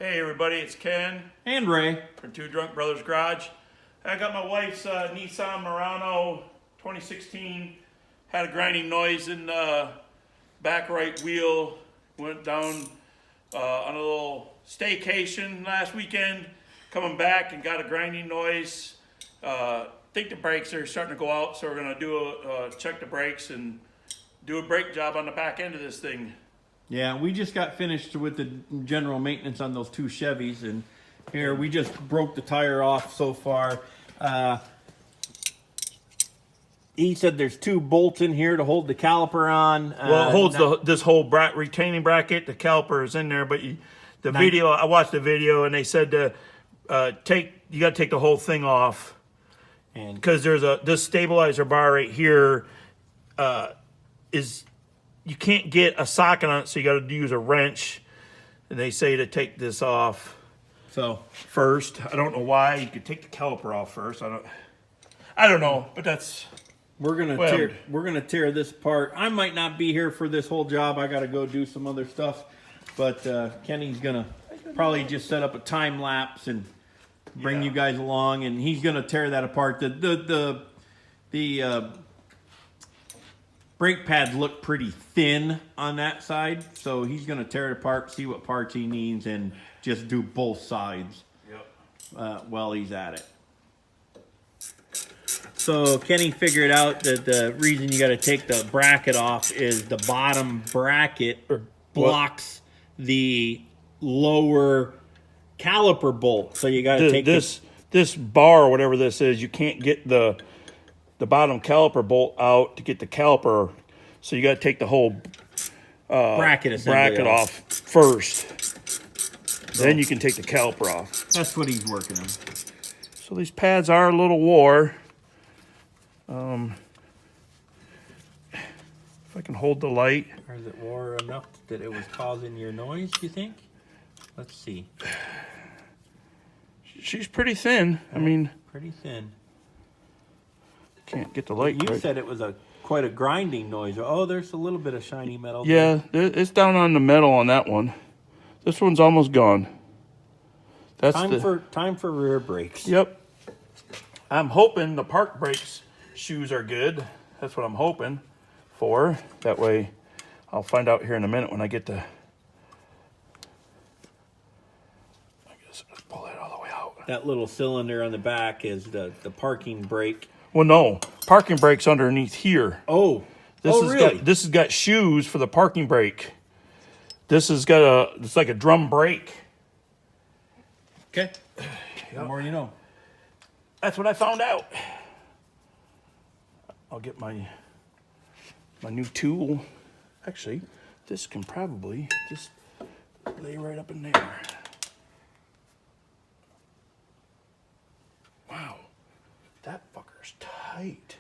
Hey everybody, it's Ken And Ray. from Two Drunk Brothers Garage. I got my wife's Nissan Murano 2016. Had a grinding noise in the back right wheel. Went down on a little staycation last weekend. Coming back and got a grinding noise. Think the brakes are starting to go out, so we're gonna do check the brakes and do a brake job on the back end of this thing. Yeah, we just got finished with the general maintenance on those two Chevys, and here we just broke the tire off so far. He said there's two bolts in here to hold the caliper on. Well, it holds this whole retaining bracket. The caliper is in there, but I watched the video, and they said to you got to take the whole thing off, and because there's this stabilizer bar right here you can't get a socket on it, so you got to use a wrench. And they say to take this off. So first, I don't know why you could take the caliper off first. I don't know, but that's we're gonna tear this apart. I might not be here for this whole job. I got to go do some other stuff, but Kenny's gonna probably just set up a time lapse and bring you guys along, and he's gonna tear that apart. The brake pads look pretty thin on that side, so he's going to tear it apart, see what parts he needs, and just do both sides while he's at it. So Kenny figured out that the reason you got to take the bracket off is the bottom bracket blocks the lower caliper bolt. So you got to take this bar, or whatever this is, you can't get the bottom caliper bolt out to get the caliper, so you got to take the whole bracket off first. Then you can take the caliper off. That's what he's working on. So these pads are a little wore. If I can hold the light. Or is it wore enough that it was causing your noise, you think? Let's see. She's pretty thin. I mean, pretty thin. Can't get the light. You said it was quite a grinding noise. Oh, there's a little bit of shiny metal. Yeah, it's down on the metal on that one. This one's almost gone. That's time for rear brakes. Yep. I'm hoping the park brakes shoes are good. That's what I'm hoping for. That way, I'll find out here in a minute when I get to. I guess let's pull that all the way out. That little cylinder on the back is the parking brake. Well, no, parking brake's underneath here. Oh, really? This has got shoes for the parking brake. This has got it's like a drum brake. Okay. The more you know. That's what I found out. I'll get my new tool. Actually, this can probably just lay right up in there. Wow. That fucker's tight.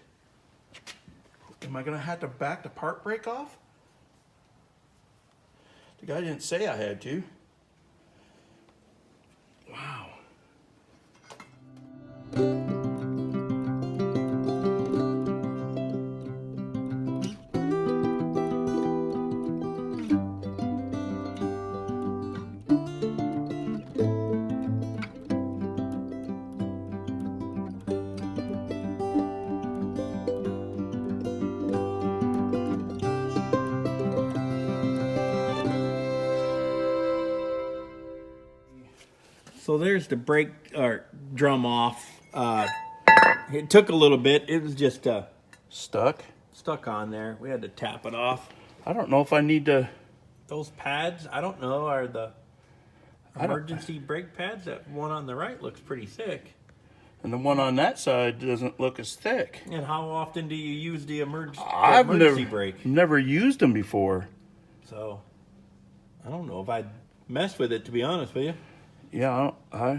Am I gonna have to back the park brake off? The guy didn't say I had to. Wow. So there's the brake drum off. It took a little bit. It was just stuck on there. We had to tap it off. I don't know if I need to. Those pads, I don't know, are the emergency brake pads. That one on the right looks pretty thick. And the one on that side doesn't look as thick. And how often do you use the emergency brake? Never used them before. So, I don't know if I'd mess with it, to be honest with you. Yeah, because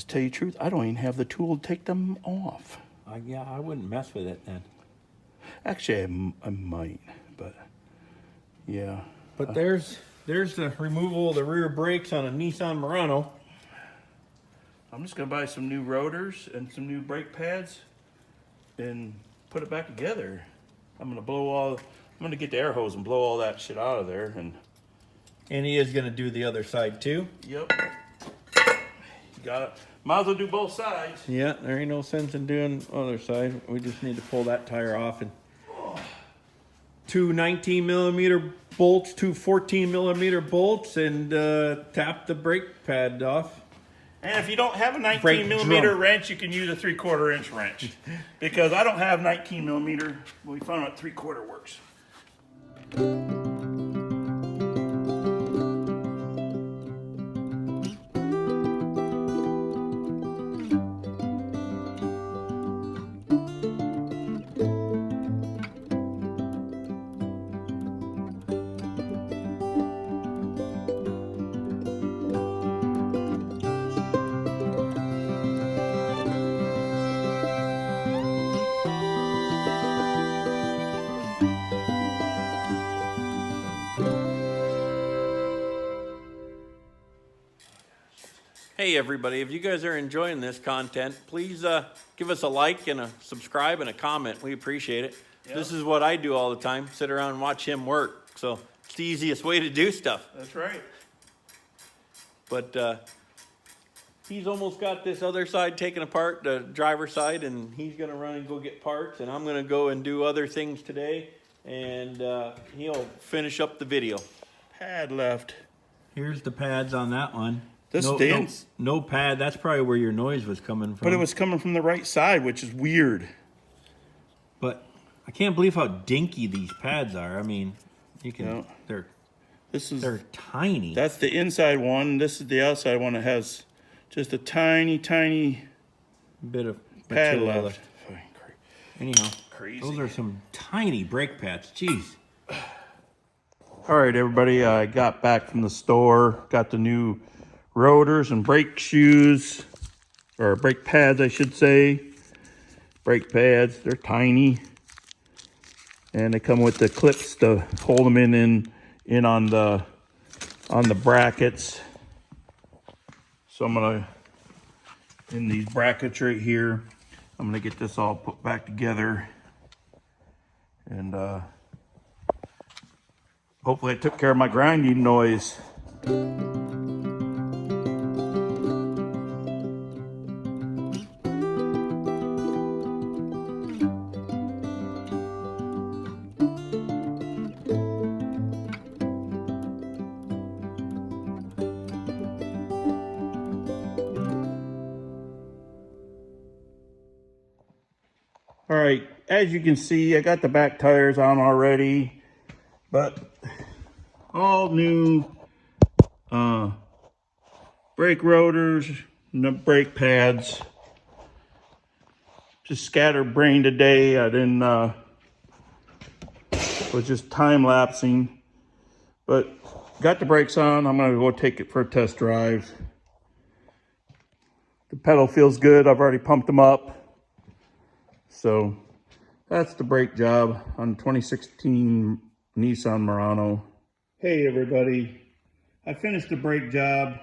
tell you the truth, I don't even have the tool to take them off. Yeah, I wouldn't mess with it then. Actually, I might, but yeah. But there's the removal of the rear brakes on a Nissan Murano. I'm just gonna buy some new rotors and some new brake pads and put it back together. I'm gonna get the air hose and blow all that shit out of there and And he is going to do the other side too. Yep. Got it. Might as well do both sides. Yeah, there ain't no sense in doing other side. We just need to pull that tire off and two 19 millimeter bolts, two 14 millimeter bolts, and tap the brake pad off. And if you don't have a 19 Brake millimeter drum. wrench, you can use a 3/4 inch wrench. Because I don't have 19 millimeter, but we found out 3/4 works. Hey everybody, if you guys are enjoying this content, please give us a like and a subscribe and a comment. We appreciate it. Yep. This is what I do all the time, sit around and watch him work. So it's the easiest way to do stuff. That's right. But he's almost got this other side taken apart, the driver's side, and he's going to run and go get parts, and I'm going to go and do other things today, and he'll finish up the video. Pad left. Here's the pads on that one. This no, stands. no pad. That's probably where your noise was coming from. But it was coming from the right side, which is weird. But I can't believe how dinky these pads are. I mean, you can. Yeah. They're tiny. That's the inside one. This is the outside one that has just a tiny bit of pad material left. Anyhow, Crazy. those are some tiny brake pads. Jeez. All right, everybody. I got back from the store. Got the new rotors and brake shoes, or brake pads, I should say. Brake pads. They're tiny, and they come with the clips to hold them in on the brackets. So I'm gonna, in these brackets right here, I'm gonna get this all put back together, and hopefully I took care of my grinding noise. All right, as you can see, I got the back tires on already, but all new brake rotors, no brake pads. Just scatterbrained today. I didn't, was just time lapsing, but got the brakes on. I'm gonna go take it for a test drive. The pedal feels good. I've already pumped them up. So that's the brake job on 2016 Nissan Murano. Hey everybody, I finished the brake job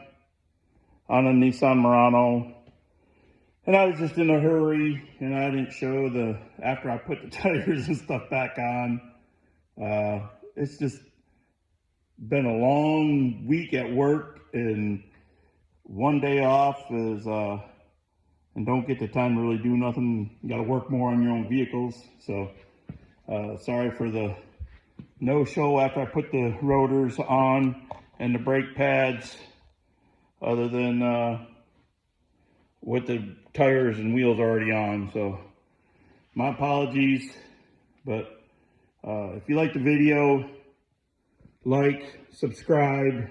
on a Nissan Murano, and I was just in a hurry, and I didn't show after I put the tires and stuff back on. It's just been a long week at work, and one day off is and don't get the time to really do nothing. You got to work more on your own vehicles. So sorry for the no show after I put the rotors on and the brake pads, other than with the tires and wheels already on. So my apologies, but if you like the video, like, subscribe.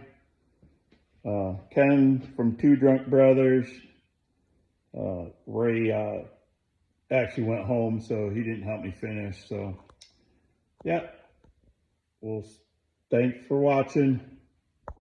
Ken from Two Drunk Brothers. Ray actually went home, so he didn't help me finish. So, yeah. Well, thanks for watching.